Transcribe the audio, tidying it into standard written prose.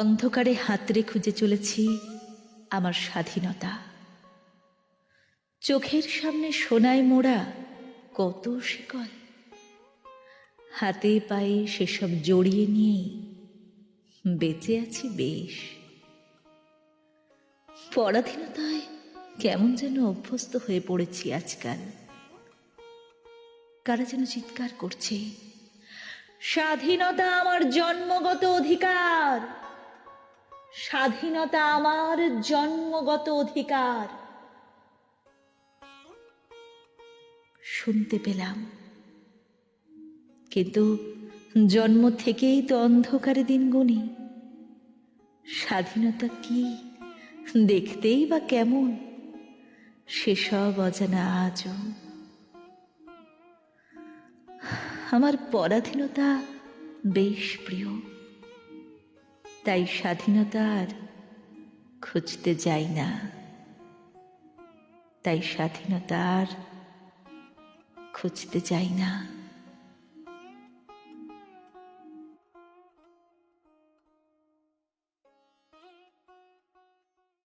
অন্ধকারে হাতড়ে খুঁজে চলেছি আমার স্বাধীনতা। চোখের সামনে সোনায় মোড়া কত শিকল, হাতে পায়ে সেসব জড়িয়ে নিয়েই বেঁচে আছি বেশ। পরাধীনতায় কেমন যেন অভ্যস্ত হয়ে পড়েছি আজকাল। কারা যেন চিৎকার করছে, স্বাধীনতা আমার জন্মগত অধিকার, স্বাধীনতা আমার জন্মগত অধিকার। শুনতে পেলাম, কিন্তু জন্ম থেকেই তো অন্ধকারে দিন গুনি। স্বাধীনতা কি, দেখতেই বা কেমন, সেসব অজানা আজও। আমার পরাধীনতা বেশ প্রিয়, তাই স্বাধীনতা আর খুঁজতে যাই না, তাই স্বাধীনতা আর খুঁজতে যাই না।